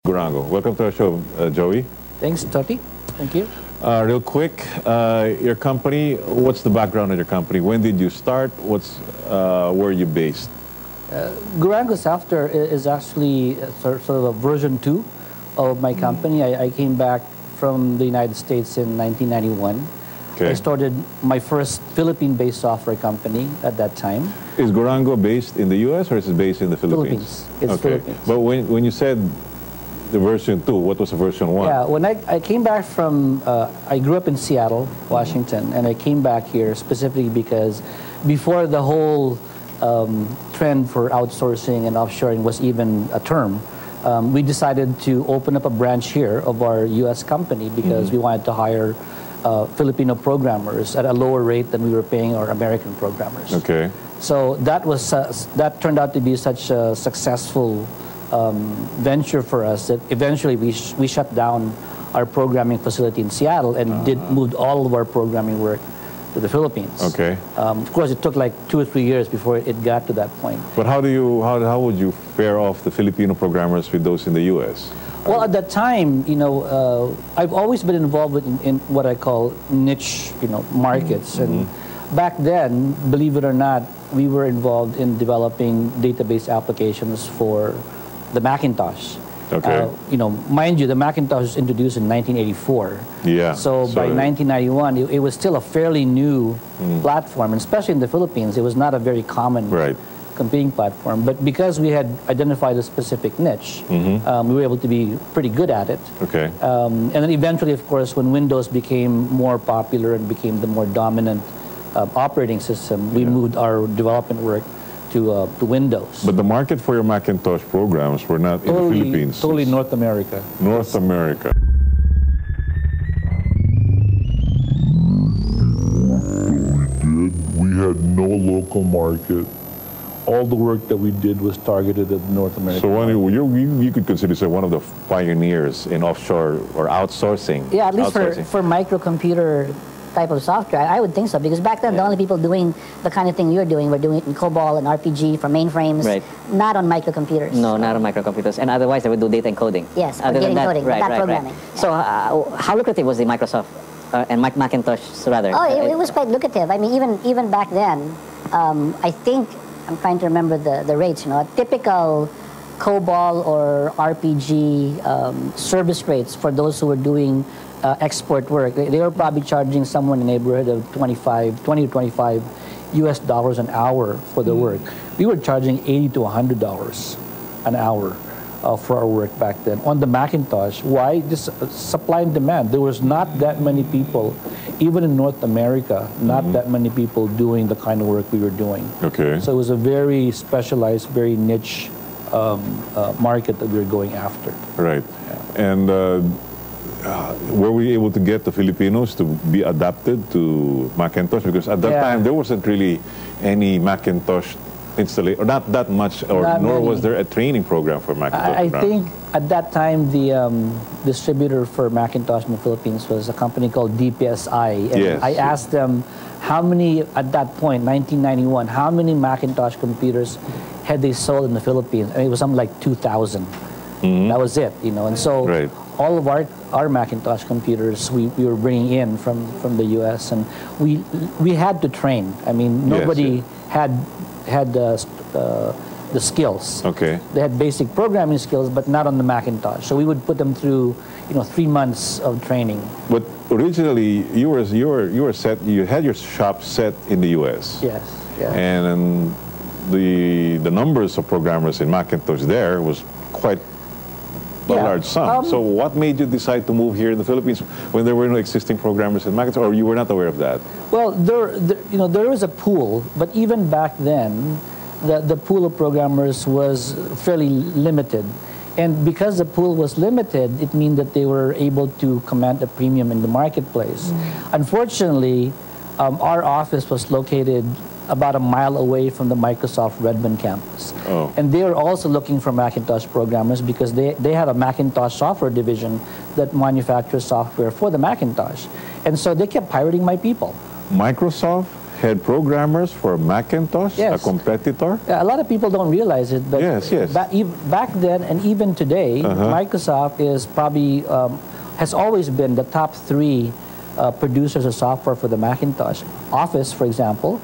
Gurango. Welcome to our show, Joey. Thanks, Toti. Thank you. Real quick, your company, what's the background of your company? When did you start? Where are you based? Gurango Software is actually sort of a version 2 of my company. I came back from the United States in 1991. Okay. I started my first Philippine-based software company at that time. Is Gurango based in the U.S. or is it based in the Philippines? It's okay. Philippines. But when you said the version 2, what was the version 1? Yeah, when I came back from, I grew up in Seattle, Washington, and I came back here specifically because before the whole trend for outsourcing and offshoring was even a term, we decided to open up a branch here of our U.S. company because we wanted to hire Filipino programmers at a lower rate than we were paying our American programmers. Okay. So that turned out to be such a successful venture for us that eventually we shut down our programming facility in Seattle and moved all of our programming work to the Philippines. Okay. Of course, it took like 2 or 3 years before it got to that point. But how would you fare off the Filipino programmers with those in the U.S.? Well, at that time, I've always been involved in what I call niche, markets. And back then, believe it or not, we were involved in developing database applications for the Macintosh. Okay. Mind you, the Macintosh was introduced in 1984. Yeah. So by 1991, it was still a fairly new platform, and especially in the Philippines, it was not a very common competing platform. But because we had identified a specific niche, we were able to be pretty good at it. Okay. And then eventually, of course, when Windows became more popular and became the more dominant operating system, we moved our development work to Windows. But the market for your Macintosh programs were not in the Philippines. Totally North America. North America. We had no local market. All the work that we did was targeted at North America. So you could consider yourself one of the pioneers in offshore or outsourcing. Yeah, at least for microcomputer type of software, I would think so, because back then the only people doing the kind of thing you're doing were doing it in COBOL and RPG for mainframes, not on microcomputers. No, not on microcomputers. And otherwise, they would do data encoding. Yes, or data encoding, not programming. Yeah. So how lucrative was the Microsoft and Macintosh, rather? Oh, it was quite lucrative. I mean, even back then, I think, I'm trying to remember the rates, a typical COBOL or RPG service rates for those who were doing export work, they were probably charging somewhere in the neighborhood of $20 to 25 US an hour for the work. We were charging $80 to $100 an hour for our work back then on the Macintosh. Why? Just supply and demand. There was not that many people, even in North America, not that many people doing the kind of work we were doing. Okay. So it was a very specialized, very niche market that we were going after. Right. And were we able to get the Filipinos to be adapted to Macintosh? Because at that time, there wasn't really any Macintosh installation, or not that much, nor was there a training program for Macintosh. I think at that time, the distributor for Macintosh in the Philippines was a company called DPSI. And I asked them how many, at that point, 1991, how many Macintosh computers had they sold in the Philippines? And it was something like 2,000. That was it, and so all of our Macintosh computers we were bringing in from the U.S. and we had to train. I mean, nobody had the skills. Okay. They had basic programming skills, but not on the Macintosh. So we would put them through 3 months of training. But originally, you had your shop set in the U.S. Yes. Yeah. And the numbers of programmers in Macintosh there was quite a large sum. So what made you decide to move here in the Philippines when there were no existing programmers in Macintosh, or you were not aware of that? Well, there was a pool, but even back then, the pool of programmers was fairly limited. And because the pool was limited, it meant that they were able to command a premium in the marketplace. Unfortunately, our office was located about a mile away from the Microsoft Redmond campus. And they were also looking for Macintosh programmers because they have a Macintosh software division that manufactures software for the Macintosh. And so they kept pirating my people. Microsoft head programmers for Macintosh, Yes. a competitor? Yeah, a lot of people don't realize it, but Yes, yes. back then and even today, Microsoft is probably has always been the top 3 producers of software for the Macintosh. Office, for example,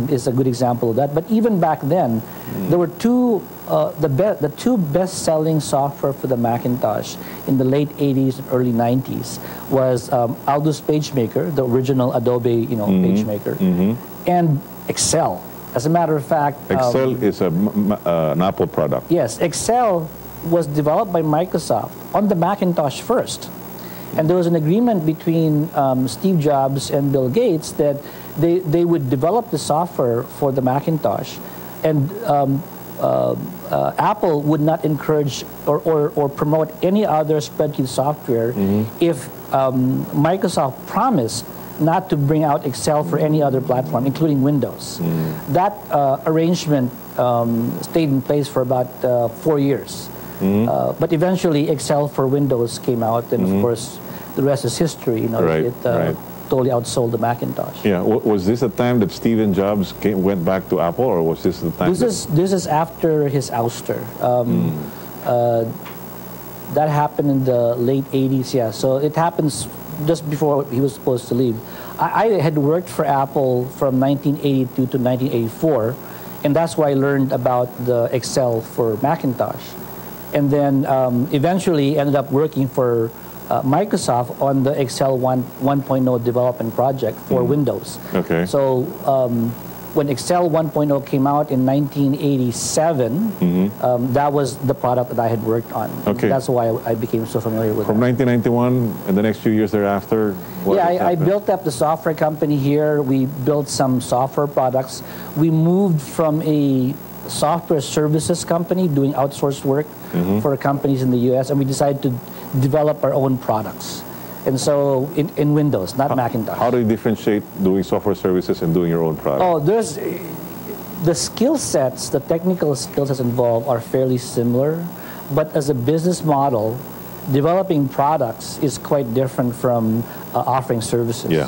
is a good example of that. But even back then, there were the two best-selling software for the Macintosh in the late 80s and early 90s was Aldus PageMaker, the original Adobe, PageMaker, and Excel. As a matter of fact, Excel is an Apple product. Yes, Excel was developed by Microsoft on the Macintosh first. And there was an agreement between Steve Jobs and Bill Gates that they would develop the software for the Macintosh, and Apple would not encourage or promote any other spreadsheet software if Microsoft promised not to bring out Excel for any other platform, including Windows. That arrangement stayed in place for about 4 years. But eventually, Excel for Windows came out, and of course, the rest is history. It totally outsold the Macintosh. Yeah, was this the time that Steve Jobs went back to Apple, or was this the time? This is after his ouster. That happened in the late 80s. Yeah, so it happens just before he was supposed to leave. I had worked for Apple from 1982 to 1984, and that's where I learned about the Excel for Macintosh. And then eventually ended up working for Microsoft on the Excel 1.0 development project for Windows. Okay. So when Excel 1.0 came out in 1987, that was the product that I had worked on. Okay. That's why I became so familiar with it. From 1991 and the next few years thereafter? I built up the software company here. We built some software products. We moved from a software services company doing outsourced work for companies in the U.S., and we decided to develop our own products. And so in Windows, not Macintosh. How do you differentiate doing software services and doing your own product? Oh, there's the skill sets, the technical skill sets involved are fairly similar, but as a business model, developing products is quite different from offering services. Yeah.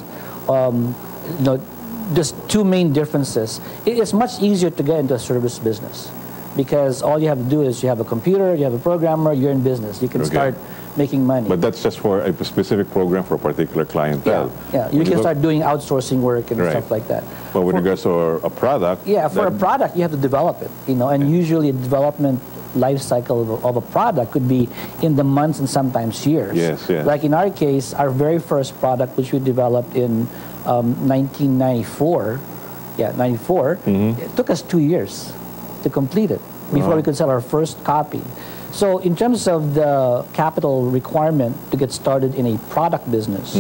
Just 2 main differences. It's much easier to get into a service business because all you have to do is you have a computer, you have a programmer, you're in business. You can start making money. But that's just for a specific program for a particular clientele. Yeah. You can start doing outsourcing work and stuff like that. But with regards to a product... Yeah, for a product, you have to develop it, and usually a development life cycle of a product could be in the months and sometimes years. Yes, yes. Like in our case, our very first product, which we developed in 1994, it took us 2 years to complete it before we could sell our first copy. So in terms of the capital requirement to get started in a product business,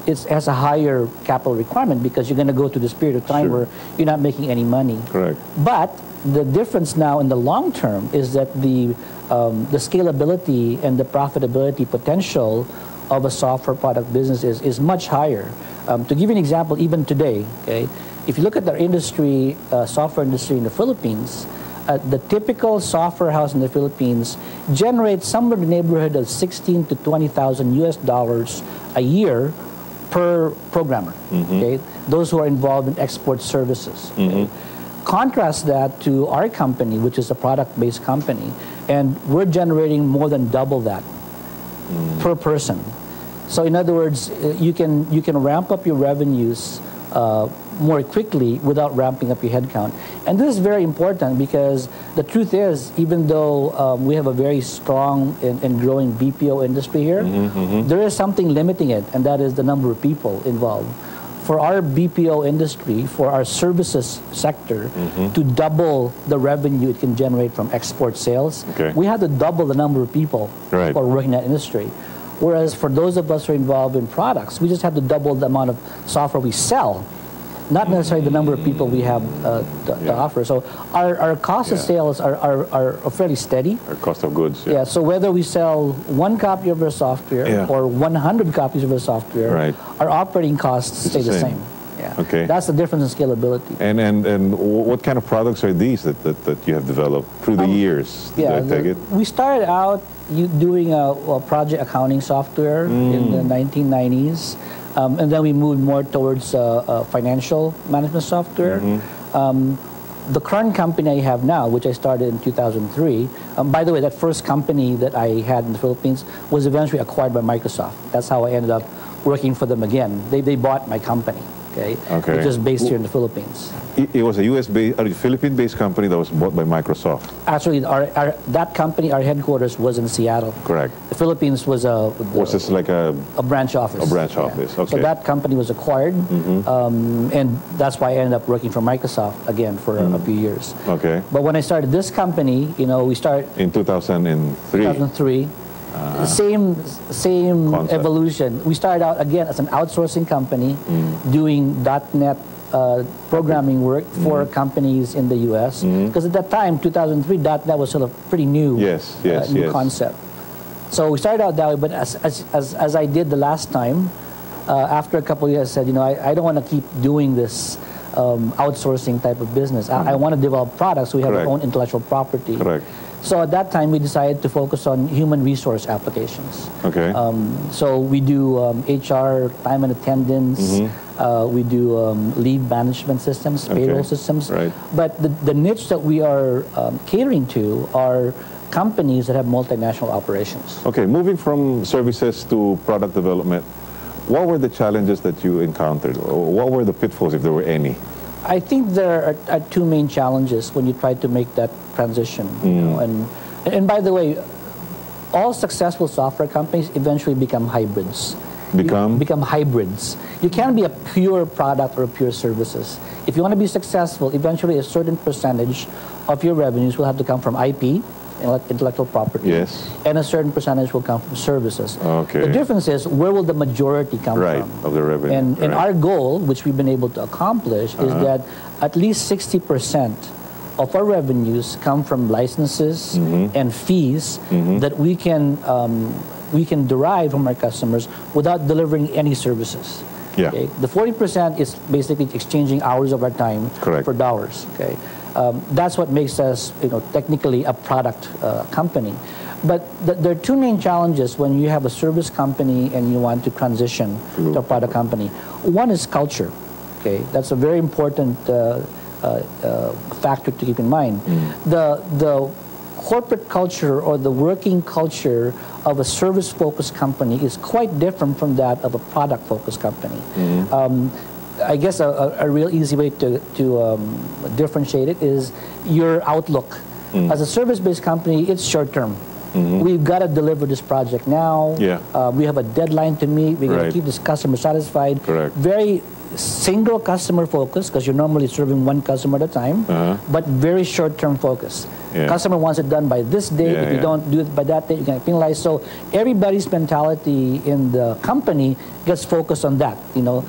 it has a higher capital requirement because you're going to go through this period of time where you're not making any money. Correct. But the difference now in the long term is that the scalability and the profitability potential of a software product business is much higher. To give you an example, even today, if you look at our industry, software industry in the Philippines, the typical software house in the Philippines generates somewhere in the neighborhood of $16,000 to $20,000 US a year per programmer. Those who are involved in export services. Contrast that to our company, which is a product-based company, and we're generating more than double that per person. So in other words, you can ramp up your revenues more quickly without ramping up your headcount. And this is very important because the truth is, even though we have a very strong and growing BPO industry here, there is something limiting it, and that is the number of people involved. For our BPO industry, for our services sector, to double the revenue it can generate from export sales, we have to double the number of people who are working in that industry. Whereas for those of us who are involved in products, we just have to double the amount of software we sell, not necessarily the number of people we have to offer. So our cost of sales are fairly steady. Our cost of goods. Yeah, so whether we sell 1 copy of our software or 100 copies of our software, our operating costs stay the same. Yeah. Okay. That's the difference in scalability. And what kind of products are these that you have developed through the years? We started out doing a project accounting software in the 1990s. And then we moved more towards financial management software. The current company I have now, which I started in 2003, by the way, that first company that I had in the Philippines was eventually acquired by Microsoft. That's how I ended up working for them again. They bought my company, okay? Which is based here in the Philippines. It was a US-based, a Philippine-based company that was bought by Microsoft. Actually, that company, our headquarters was in Seattle. Correct. The Philippines was was this like a branch office. A branch office. Okay. So that company was acquired, and that's why I ended up working for Microsoft again for a few years. Okay. But when I started this company, you know, we started in 2003. 2003. Same concept. evolution. We started out again as an outsourcing company, doing .NET programming work for companies in the U.S. Because at that time, 2003, .NET was sort of pretty new, new concept. So we started out that way, but as I did the last time, after a couple of years, I said, you know, I don't want to keep doing this outsourcing type of business. I want to develop products so we have our own intellectual property. Correct. So at that time, we decided to focus on human resource applications. Okay. So we do HR, time and attendance. We do leave management systems, payroll systems. Right. But the niche that we are catering to are companies that have multinational operations. Okay, moving from services to product development, what were the challenges that you encountered? What were the pitfalls, if there were any? I think there are two main challenges when you try to make that transition. You know, and by the way, all successful software companies eventually become hybrids. Become hybrids. You can't be a pure product or a pure services. If you want to be successful, eventually a certain percentage of your revenues will have to come from IP, intellectual property, and a certain percentage will come from services. Okay. The difference is where will the majority come from? Of the revenue. And our goal, which we've been able to accomplish, is that at least 60% of our revenues come from licenses and fees that we can derive from our customers without delivering any services. Yeah. Okay? The 40% is basically exchanging hours of our time for dollars. Okay. That's what makes us, you know, technically a product company. But there are two main challenges when you have a service company and you want to transition to a product company. One is culture. Okay, that's a very important factor to keep in mind. The corporate culture or the working culture of a service-focused company is quite different from that of a product-focused company. I guess a real easy way to differentiate it is your outlook. As a service-based company, it's short-term. We've got to deliver this project now. We have a deadline to meet. We're going to keep this customer satisfied. Very single customer focus, because you're normally serving one customer at a time, but very short-term focus. Customer wants it done by this date. If you don't do it by that date, you get penalized. So everybody's mentality in the company gets focused on that. You know,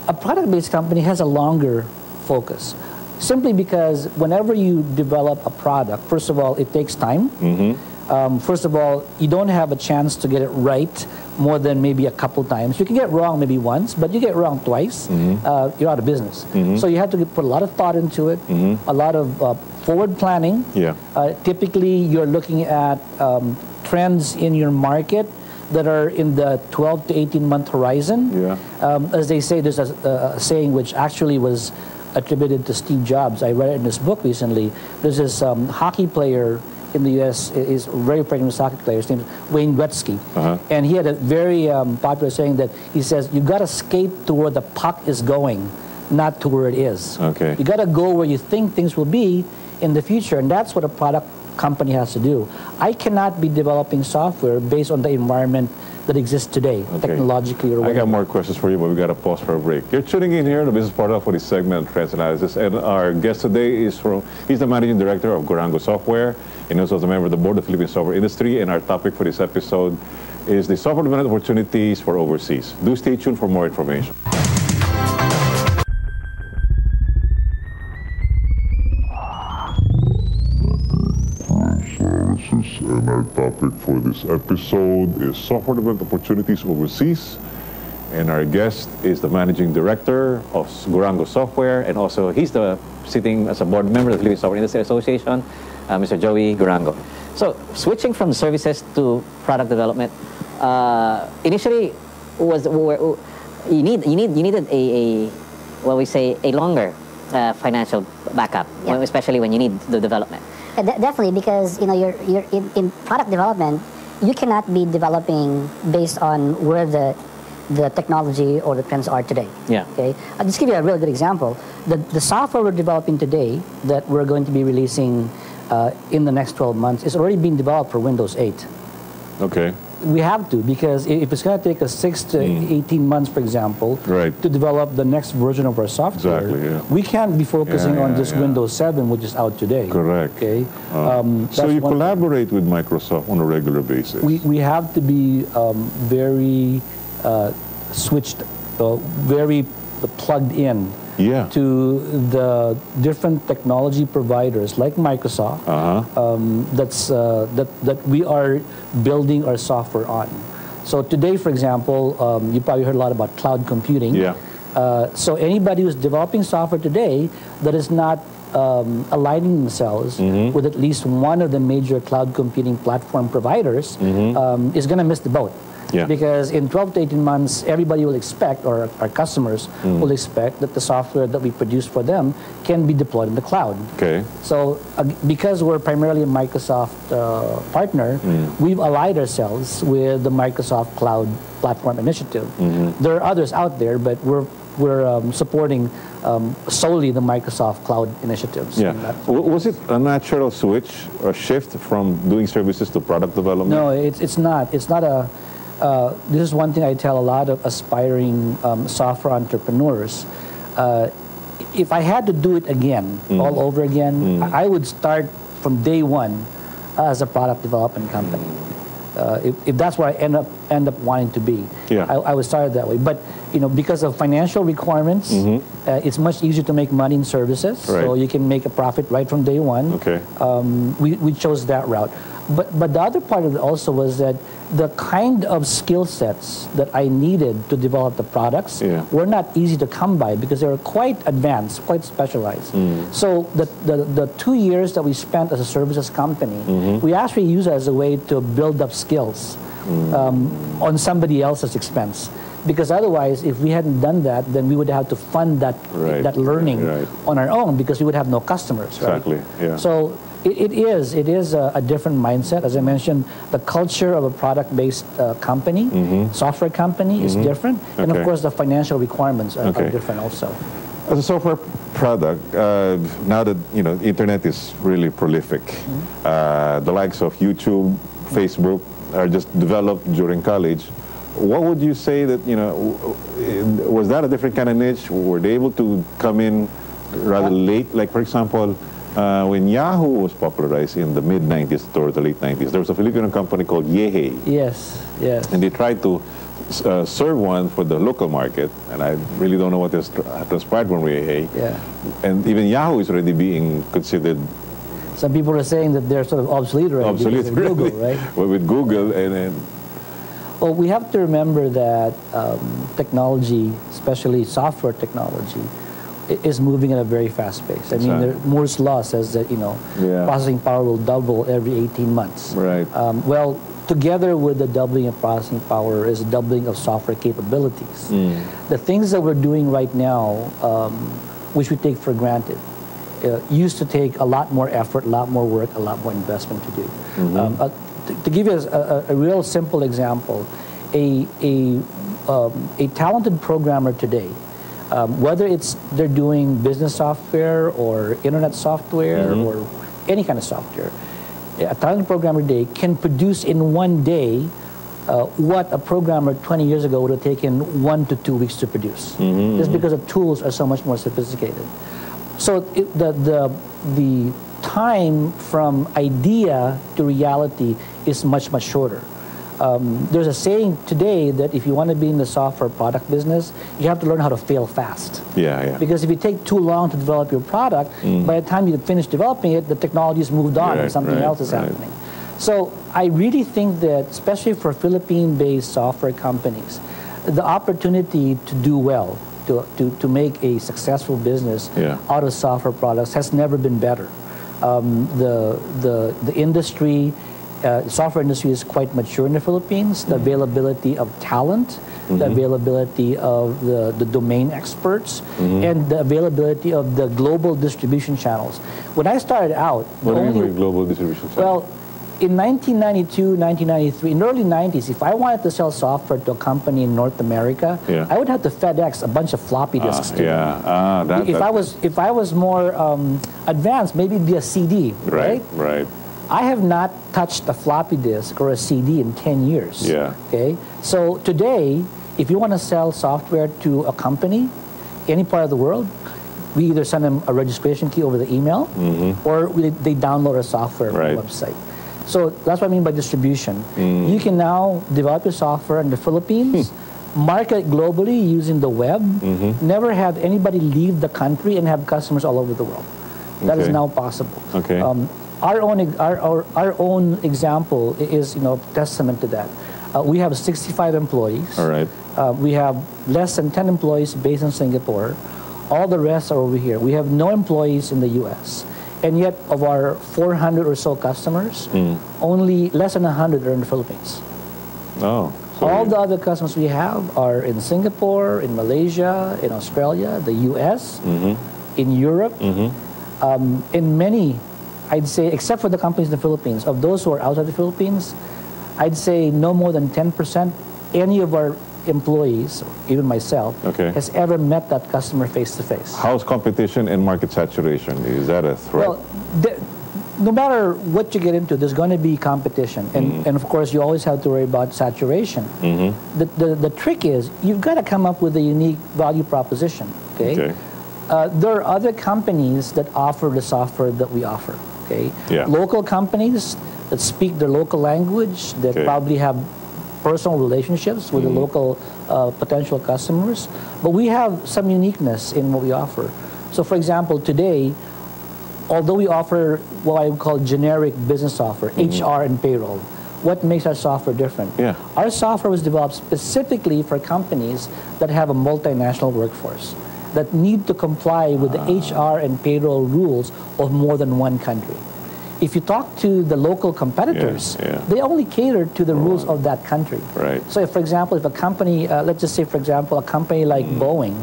a product-based company has a longer focus, simply because whenever you develop a product, first of all, it takes time. First of all, you don't have a chance to get it right more than maybe a couple times. You can get wrong maybe once, but you get wrong twice, you're out of business. So you have to put a lot of thought into it, a lot of forward planning. Typically, you're looking at trends in your market that are in the 12 to 18-month horizon. As they say, there's a saying which actually was attributed to Steve Jobs. I read it in this book recently. There's this hockey player in the U.S. is a very famous hockey player. His name is Wayne Gretzky. And he had a very popular saying that he says, you got to skate to where the puck is going, not to where it is. You got to go where you think things will be in the future, and that's what a product company has to do. I cannot be developing software based on the environment that exists today, technologically or whatever. I got more questions for you, but we got to pause for a break. You're tuning in here to Business Portal for this segment of Trends Analysis, and our guest today is he's the Managing Director of Gurango Software, and also as a member of the Board of the Philippine Software Industry, and our topic for this episode is the software development opportunities for overseas. Do stay tuned for more information. And our topic for this episode is software development opportunities overseas. And our guest is the Managing Director of Gurango Software, and also he's sitting as a board member of the Philippine Software Industry Association, Mr. Joey Gurango. So, switching from services to product development, initially you needed a what we say a longer financial backup, especially when you need the development. Definitely, because you're in product development, you cannot be developing based on where the technology or the trends are today. Yeah. Okay. I'll just give you a really good example. The software we're developing today that we're going to be releasing in the next 12 months is already being developed for Windows 8. Okay. We have to, because if it's going to take us 6 to 18 months, for example, to develop the next version of our software, we can't be focusing on just Windows 7, which is out today. Correct. Okay. So you collaborate with Microsoft on a regular basis. We have to be very switched, very plugged in to the different technology providers like Microsoft that we are building our software on. So today, for example, you probably heard a lot about cloud computing. So anybody who's developing software today that is not aligning themselves with at least one of the major cloud computing platform providers is going to miss the boat. Because in 12 to 18 months, everybody will expect, or our customers will expect, that the software that we produce for them can be deployed in the cloud. Okay. So because we're primarily a Microsoft partner, we've allied ourselves with the Microsoft Cloud Platform Initiative. There are others out there, but we're supporting solely the Microsoft Cloud initiatives. Was it a natural switch or shift from doing services to product development? No, it's not. It's not a... this is one thing I tell a lot of aspiring software entrepreneurs. If I had to do it again, all over again, I would start from day one as a product development company. If that's where I end up wanting to be, I would start that way. But because of financial requirements, it's much easier to make money in services, so you can make a profit right from day one. We chose that route. But the other part of it also was that the kind of skill sets that I needed to develop the products were not easy to come by, because they were quite advanced, quite specialized. So the 2 years that we spent as a services company, we actually used it as a way to build up skills on somebody else's expense. Because otherwise, if we hadn't done that, then we would have to fund that learning on our own, because we would have no customers. So it is a different mindset. As I mentioned, the culture of a product-based company, software company, is different, and of course the financial requirements are different also. As a software product, now that the internet is really prolific, the likes of YouTube, Facebook are just developed during college. What would you say that, was that a different kind of niche? Were they able to come in rather late? Like, for example, when Yahoo was popularized in the mid-90s or the late 90s, there was a Filipino company called Yehe. Yes. And they tried to serve one for the local market, and I really don't know what has transpired from Yehe. And even Yahoo is already being considered... Some people are saying that they're sort of obsolete already. Obsolete, with Google, right? Well, with Google Well, we have to remember that technology, especially software technology, is moving at a very fast pace. I mean, Moore's law says that processing power will double every 18 months. Well, together with the doubling of processing power is a doubling of software capabilities. The things that we're doing right now, which we take for granted, used to take a lot more effort, a lot more work, a lot more investment to do. To give you a real simple example, a talented programmer today, whether they're doing business software or internet software or any kind of software, a talented programmer today can produce in one day what a programmer 20 years ago would have taken 1 to 2 weeks to produce. Just because the tools are so much more sophisticated. So the time from idea to reality is much, much shorter. There's a saying today that if you want to be in the software product business, you have to learn how to fail fast. Because if you take too long to develop your product, by the time you finish developing it, the technology has moved on and something else is happening. So I really think that, especially for Philippine-based software companies, the opportunity to do well, to make a successful business out of software products has never been better. The industry software industry is quite mature in the Philippines. The availability of talent, the availability of the domain experts, and the availability of the global distribution channels. When I started out, what do you mean by global distribution channels? Well, in 1992, 1993, in the early 90s, if I wanted to sell software to a company in North America, I would have to FedEx a bunch of floppy disks to them. If I was more advanced, maybe it'd be a CD, right? Right. I have not touched a floppy disk or a CD in 10 years. Okay. So today, if you want to sell software to a company, any part of the world, we either send them a registration key over the email, or they download our software from the website. So that's what I mean by distribution. You can now develop your software in the Philippines, market globally using the web, never have anybody leave the country, and have customers all over the world. That is now possible. Okay. Our own example is, testament to that. We have 65 employees. All right. We have less than 10 employees based in Singapore. All the rest are over here. We have no employees in the U.S. And yet, of our 400 or so customers, only less than 100 are in the Philippines. Oh. So all the other customers we have are in Singapore, in Malaysia, in Australia, the U.S., in Europe, in many, I'd say, except for the companies in the Philippines, of those who are outside the Philippines, I'd say no more than 10% any of our employees, even myself, has ever met that customer face-to-face. How's competition and market saturation? Is that a threat? Well, no matter what you get into, there's going to be competition. And of course, you always have to worry about saturation. The trick is, you've got to come up with a unique value proposition. There are other companies that offer the software that we offer. Local companies that speak their local language, that probably have personal relationships with the local potential customers, but we have some uniqueness in what we offer. So for example, today, although we offer what I would call generic business software, HR and payroll, what makes our software different? Our software was developed specifically for companies that have a multinational workforce, that need to comply with the HR and payroll rules of more than one country. If you talk to the local competitors, they only cater to the rules of that country. So if, for example, if a company, let's just say, for example, a company like Boeing,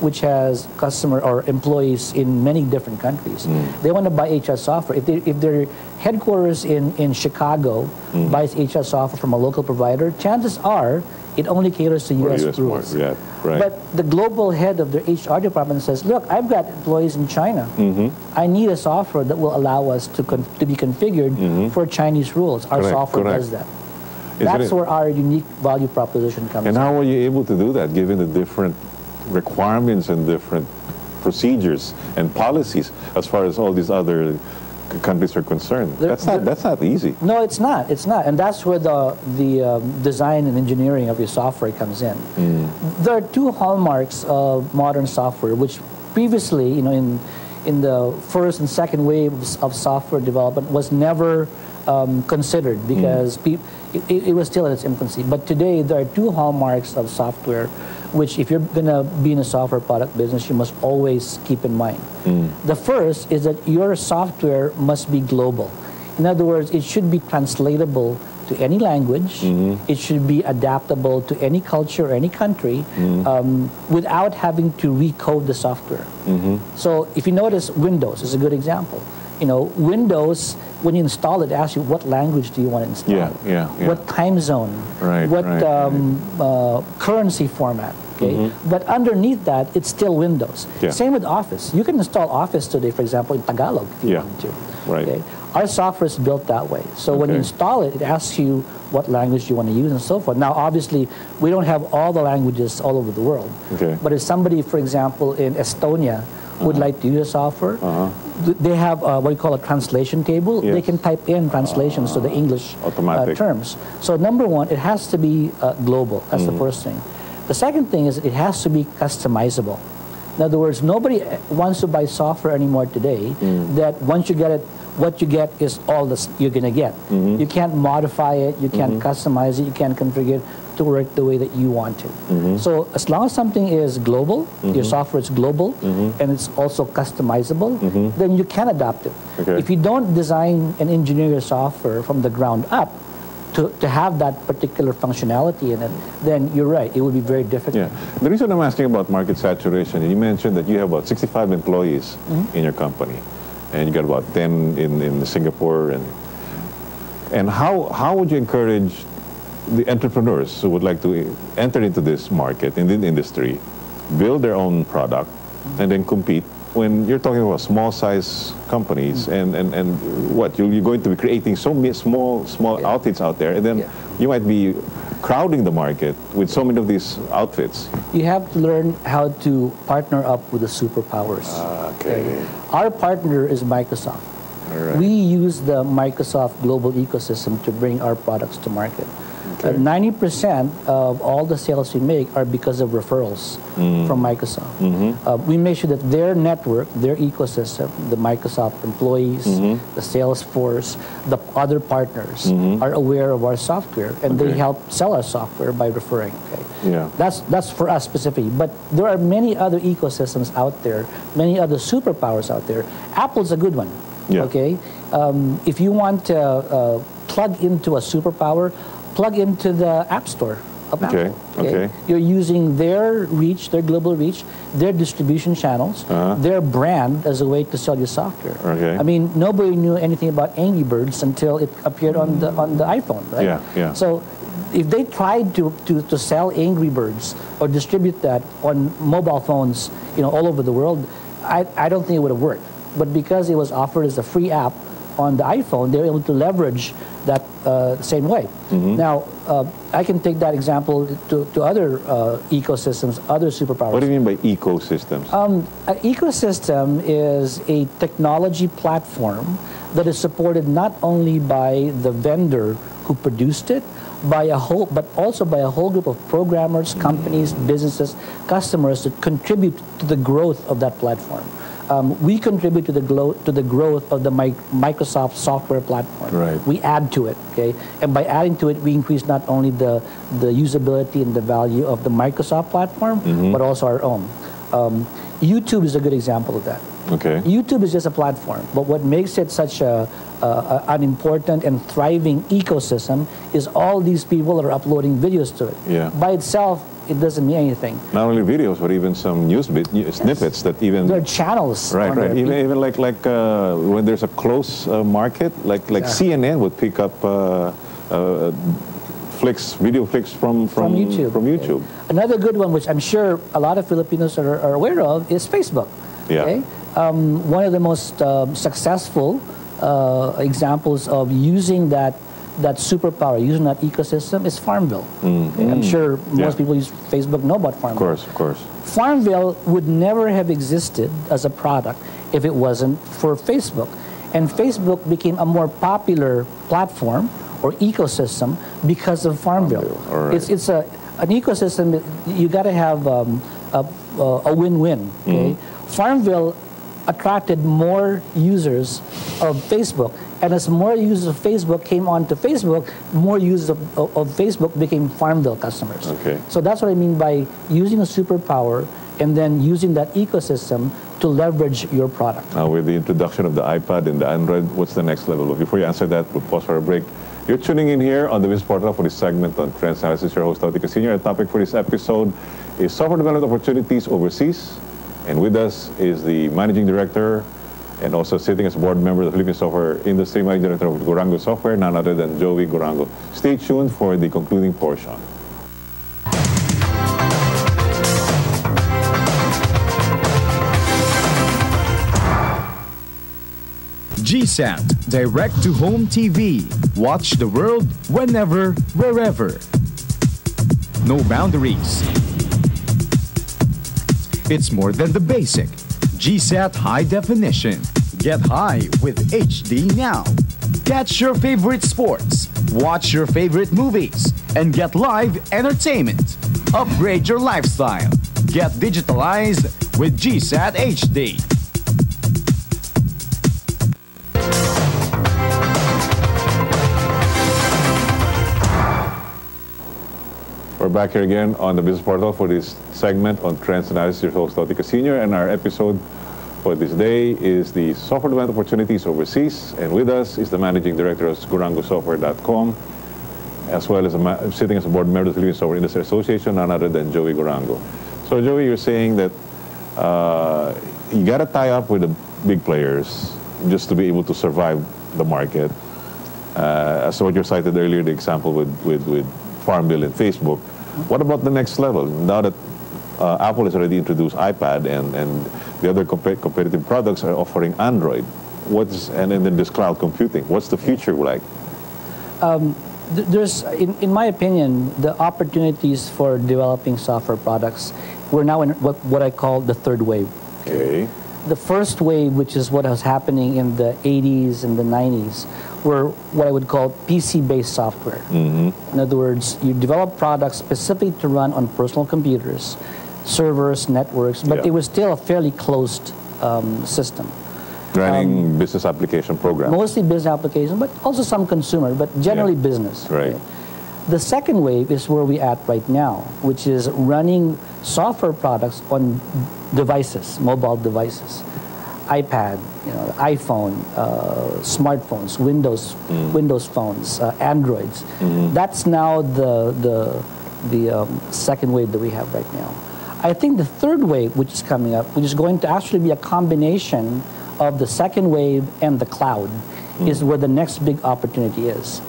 which has customer or employees in many different countries, they want to buy HR software. If their headquarters in Chicago buys HR software from a local provider, chances are it only caters to U.S. rules. But the global head of their HR department says, look, I've got employees in China. I need a software that will allow us to be configured for Chinese rules. Our software does that. That's where our unique value proposition comes in. And how are you able to do that, given the different requirements and different procedures and policies as far as all these other countries are concerned? That's not easy. No, it's not. It's not, and that's where the design and engineering of your software comes in. There are two hallmarks of modern software, which previously, in the first and second waves of software development, was never considered because it was still in its infancy. But today, there are two hallmarks of software, which if you're going to be in a software product business, you must always keep in mind. The first is that your software must be global. In other words, it should be translatable to any language. It should be adaptable to any culture or any country without having to recode the software. So if you notice, Windows is a good example. Windows, when you install it, asks you what language do you want to install? What time zone? What currency format? But underneath that, it's still Windows. Same with Office. You can install Office today, for example, in Tagalog if you want to. Our software is built that way. So when you install it, it asks you what language you want to use and so forth. Now, obviously, we don't have all the languages all over the world. But if somebody, for example, in Estonia would like to use a software, they have what we call a translation table. They can type in translations to the English terms. So number one, it has to be global. That's the first thing. The second thing is it has to be customizable. In other words, nobody wants to buy software anymore today that once you get it what you get is all this you're going to get. You can't modify it, you can't customize it, you can't configure it to work the way that you want to. So as long as something is global, your software is global, and it's also customizable, then you can adapt it. Okay. If you don't design and engineer your software from the ground up to have that particular functionality in it, then you're right, it would be very difficult. Yeah. The reason I'm asking about market saturation, you mentioned that you have about 65 employees in your company, and you got about 10 in Singapore. And how would you encourage the entrepreneurs who would like to enter into this market, in the industry, build their own product, and then compete when you're talking about small size companies and what you're going to be creating so many small outfits out there, and then you might be crowding the market with so many of these outfits. You have to learn how to partner up with the superpowers. Okay. Our partner is Microsoft. All right. We use the Microsoft global ecosystem to bring our products to market. 90% of all the sales we make are because of referrals from Microsoft. We make sure that their network, their ecosystem, the Microsoft employees, the sales force, the other partners are aware of our software, and they help sell our software by referring. Okay? Yeah. That's for us specifically. But there are many other ecosystems out there, many other superpowers out there. Apple's a good one. Yeah. Okay. If you want to plug into a superpower, plug into the App Store of Apple. Okay. You're using their reach, their global reach, their distribution channels, their brand as a way to sell your software. Okay. I mean, nobody knew anything about Angry Birds until it appeared on the iPhone, right? Yeah. So if they tried to sell Angry Birds or distribute that on mobile phones, all over the world, I don't think it would have worked. But because it was offered as a free app on the iPhone, they were able to leverage that same way. Now, I can take that example to other ecosystems, other superpowers. What do you mean by ecosystems? An ecosystem is a technology platform that is supported not only by the vendor who produced it, but also by a whole group of programmers, companies, businesses, customers that contribute to the growth of that platform. We contribute to the growth of the Microsoft software platform. Right. We add to it, okay? And by adding to it, we increase not only the usability and the value of the Microsoft platform, but also our own. YouTube is a good example of that. Okay. YouTube is just a platform, but what makes it such an important and thriving ecosystem is all these people that are uploading videos to it. Yeah. By itself, it doesn't mean anything. Not only videos, but even some snippets that even... There are channels. Right. Even like when there's a close market, like CNN would pick up video flicks from YouTube. Another good one, which I'm sure a lot of Filipinos are aware of, is Facebook. Yeah. Okay? One of the most successful examples of using that superpower, using that ecosystem, is Farmville. Okay? I'm sure most people use Facebook know about Farmville. Of course. Farmville would never have existed as a product if it wasn't for Facebook. And Facebook became a more popular platform or ecosystem because of Farmville. All right. It's an ecosystem that you got to have a win-win. Okay? Farmville attracted more users of Facebook. And as more users of Facebook came onto Facebook, more users of Facebook became Farmville customers. Okay. So that's what I mean by using a superpower and then using that ecosystem to leverage your product. Now, with the introduction of the iPad and the Android, what's the next level? Before you answer that, we'll pause for a break. You're tuning in here on the Business Portal for this segment on Trends Analysis. Your host, Tito Senior. Our topic for this episode is software development opportunities overseas. And with us is the Managing Director and also sitting as a board member of the Philippine Software Industry, Managing Director of Gurango Software, none other than Joey Gurango. Stay tuned for the concluding portion. GSAT, direct-to-home TV. Watch the world whenever, wherever. No boundaries. It's more than the basic. GSAT High Definition. Get high with HD now. Catch your favorite sports, watch your favorite movies, and get live entertainment. Upgrade your lifestyle. Get digitalized with GSAT HD. We're back here again on the Business Portal for this segment on Trends Analysis. Your host, Tito Sr., and our episode for this day is the software development opportunities overseas. And with us is the Managing Director of GurangoSoftware.com, as well as sitting as a board member of the Philippine Software Industry Association, none other than Joey Gurango. So, Joey, you're saying that you got to tie up with the big players just to be able to survive the market. As what you cited earlier, the example with Farm Bill and Facebook. What about the next level? Now that Apple has already introduced iPad and the other competitive products are offering Android, and then there's cloud computing. What's the future like? There's, in my opinion, the opportunities for developing software products, we're now in what I call the third wave. Okay. The first wave, which is what was happening in the 80s and the 90s, were what I would call PC-based software. In other words, you develop products specifically to run on personal computers, servers, networks, but it was still a fairly closed system. Running business application programs. Mostly business applications, but also some consumer, but generally business. Right. Okay? The second wave is where we're at right now, which is running software products on devices, mobile devices, iPad, iPhone, smartphones, Windows phones, Androids. That's now the second wave that we have right now. I think the third wave, which is coming up, which is going to actually be a combination of the second wave and the cloud, is where the next big opportunity is.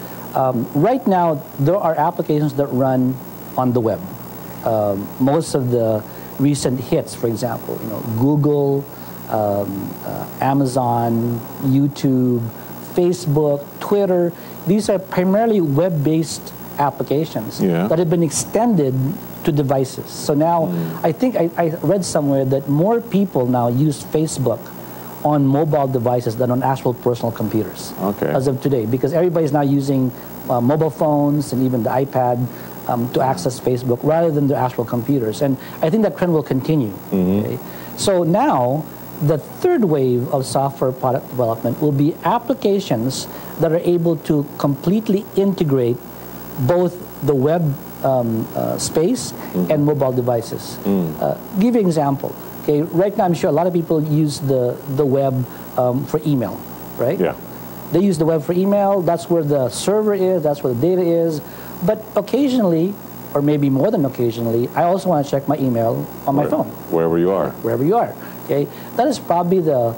Right now, there are applications that run on the web. Most of the recent hits, for example, Google, Amazon, YouTube, Facebook, Twitter, these are primarily web-based applications that have been extended to devices. So now, I think I read somewhere that more people now use Facebook on mobile devices than on actual personal computers as of today, because everybody's now using mobile phones and even the iPad to access Facebook rather than the actual computers. And I think that trend will continue. Okay? So now, the third wave of software product development will be applications that are able to completely integrate both the web space and mobile devices. Give you an example. Okay, right now I'm sure a lot of people use the web for email, right? Yeah. They use the web for email. That's where the server is. That's where the data is. But occasionally, or maybe more than occasionally, I also want to check my email on my phone. Wherever you are. Wherever you are. Okay, that is probably the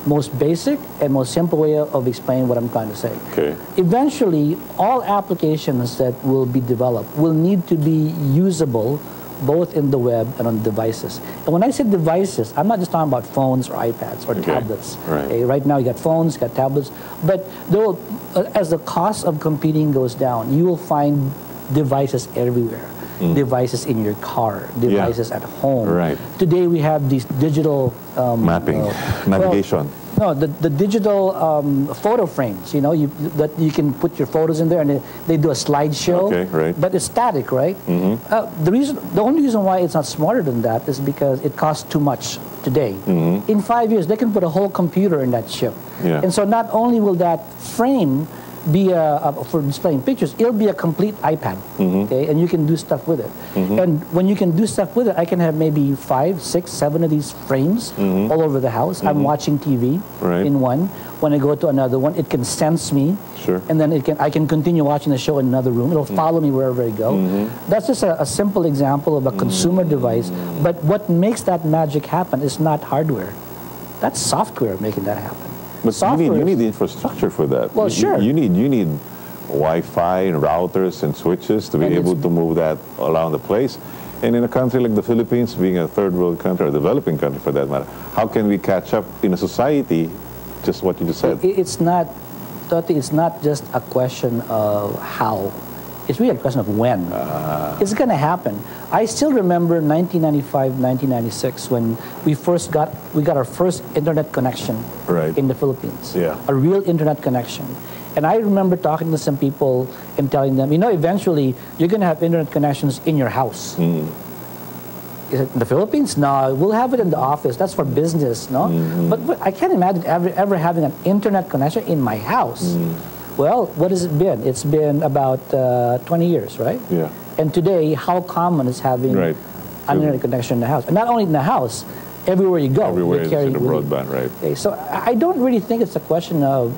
most basic and most simple way of explaining what I'm trying to say. Okay. Eventually, all applications that will be developed will need to be usable both in the web and on devices. And when I say devices, I'm not just talking about phones or iPads or tablets. Right. Okay, right now you got phones, you got tablets, but there will, as the cost of computing goes down, you will find devices everywhere. Devices in your car, devices at home. Right. Today we have these digital mapping, navigation. No, the digital photo frames. That you can put your photos in there, and they do a slideshow. Okay, right. But it's static, right? The only reason why it's not smarter than that is because it costs too much today. In 5 years, they can put a whole computer in that chip, and so not only will that frame be for displaying pictures, it'll be a complete iPad, okay, and you can do stuff with it. And when you can do stuff with it, I can have maybe 5, 6, 7 of these frames all over the house. I'm watching TV in one. When I go to another one, it can sense me, and then I can continue watching the show in another room. It'll follow me wherever I go. That's just a simple example of a consumer device. But what makes that magic happen is not hardware. That's software making that happen. But you need the infrastructure for that. Well, you need Wi-Fi and routers and switches to be able to move that around the place. And in a country like the Philippines, being a third world country, or a developing country for that matter, how can we catch up in a society, just what you just said? It's not, Toti, it's not just a question of how. It's really a question of when. It's going to happen. I still remember 1995, 1996 when we got our first internet connection in the Philippines. A real internet connection. And I remember talking to some people and telling them, eventually you're going to have internet connections in your house. Is it in the Philippines? No, we'll have it in the office. That's for business, no? But I can't imagine ever having an internet connection in my house. Well, what has it been? It's been about 20 years, right? Yeah. And today, how common is having Right. an internet connection in the house? And not only in the house, everywhere you go. Everywhere you're it's carrying in the with you. broadband, right? Okay, so I don't really think it's a question of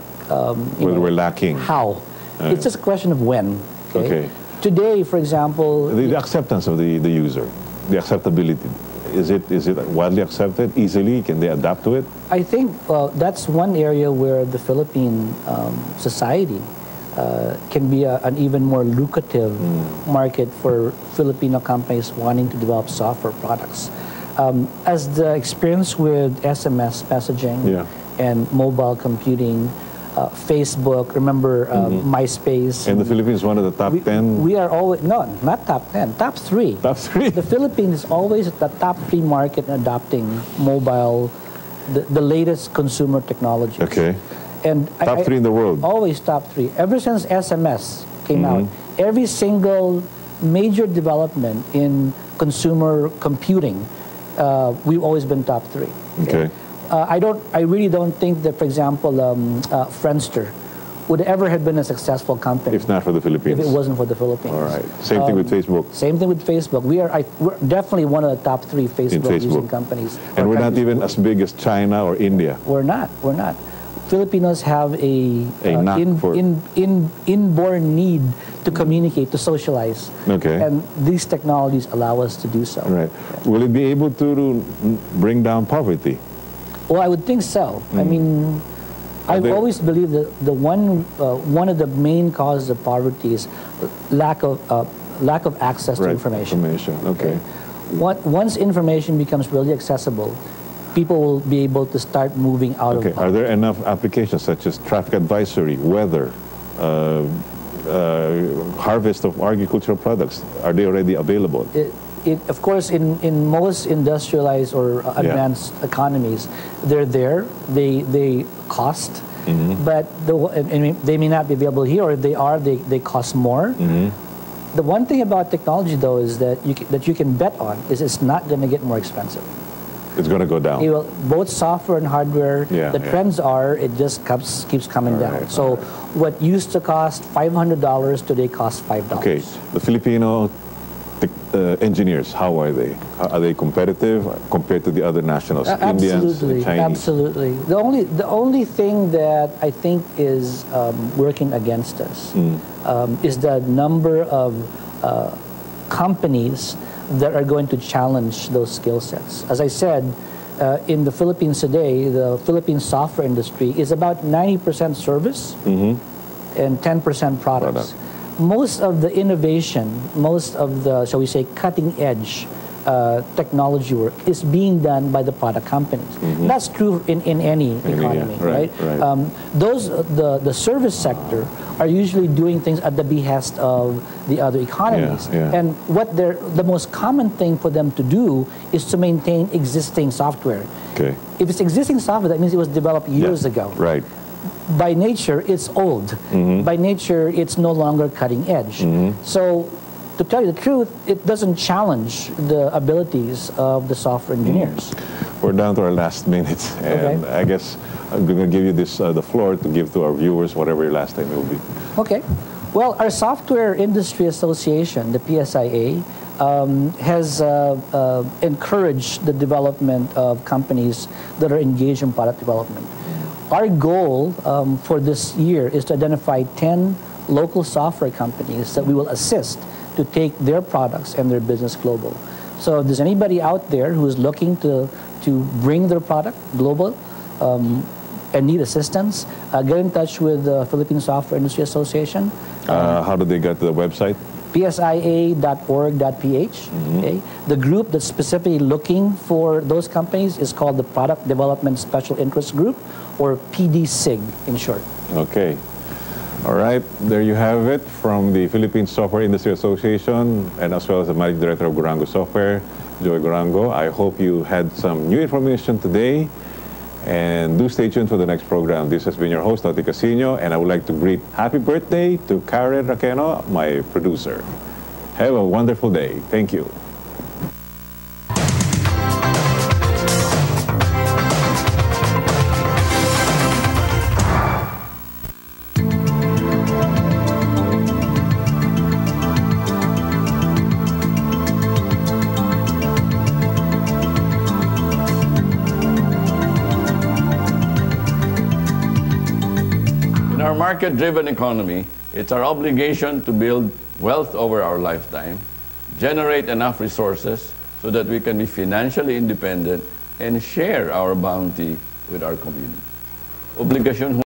Whether we're lacking. how. It's just a question of when. Okay. Today, for example, The acceptance of the user, the acceptability. Is it widely accepted? Easily? Can they adapt to it? I think that's one area where the Philippine society can be an even more lucrative market for Filipino companies wanting to develop software products. As the experience with SMS messaging and mobile computing, Facebook, remember MySpace. And the Philippines is one of the top 10? We are always, no, not top 10, top 3. Top 3? The Philippines is always at the top 3 market in adopting mobile, the latest consumer technologies. Okay. And top 3 in the world? Always top 3. Ever since SMS came out, every single major development in consumer computing, we've always been top 3. Okay. I really don't think that, for example, Friendster would ever have been a successful company if not for the Philippines. If it wasn't for the Philippines. All right. Same thing with Facebook. Same thing with Facebook. We're definitely one of the top 3 Facebook using companies. And we're not even as big as China or India. We're not. We're not. Filipinos have a inborn need to communicate, to socialize. Okay. And these technologies allow us to do so. Right. Will it be able to bring down poverty? Well, I would think so. I mean, I've always believed that one of the main causes of poverty is lack of access to information. Okay. Once information becomes really accessible, people will be able to start moving out of poverty. Are there enough applications such as traffic advisory, weather, harvest of agricultural products? Are they already available? Of course, in most industrialized or advanced economies, they're there. They cost, but they may not be available here, or if they are, they cost more. The one thing about technology, though, is that you can bet on is it's not going to get more expensive. It's going to go down. Both software and hardware, the trends are, it just keeps coming down. So what used to cost $500 today costs $5. Okay, the Filipino engineers, how are they? Are they competitive compared to the other nationals, Indians, Chinese? Absolutely. The only thing that I think is working against us is the number of companies that are going to challenge those skill sets. As I said, in the Philippines today, the Philippine software industry is about 90% service and 10% products. Most of the innovation, most of the, shall we say, cutting edge technology work is being done by the product companies. That's true in any economy, right? The service sector are usually doing things at the behest of the other economies. And what the most common thing for them to do is to maintain existing software. Okay. If it's existing software, that means it was developed years ago. Right. By nature, it's old. By nature, it's no longer cutting edge. So, to tell you the truth, it doesn't challenge the abilities of the software engineers. We're down to our last minutes, and I guess I'm going to give you the floor to give to our viewers whatever your last name will be. Okay. Well, our Software Industry Association, the PSIA, has encouraged the development of companies that are engaged in product development. Our goal for this year is to identify 10 local software companies that we will assist to take their products and their business global. So if there's anybody out there who is looking to bring their product global and need assistance, get in touch with the Philippine Software Industry Association. How do they get to the website? psia.org.ph. Okay. The group that's specifically looking for those companies is called the Product Development Special Interest Group, or PDSIG in short. Okay. All right, there you have it from the Philippine Software Industry Association, and as well as the Managing Director of Gurango Software, Joy Gurango. I hope you had some new information today, and do stay tuned for the next program. This has been your host, Toti Casino, and I would like to greet happy birthday to Karen Raqueno, my producer. Have a wonderful day. Thank you. In our market-driven economy, it's our obligation to build wealth over our lifetime, generate enough resources so that we can be financially independent and share our bounty with our community. Obligasyon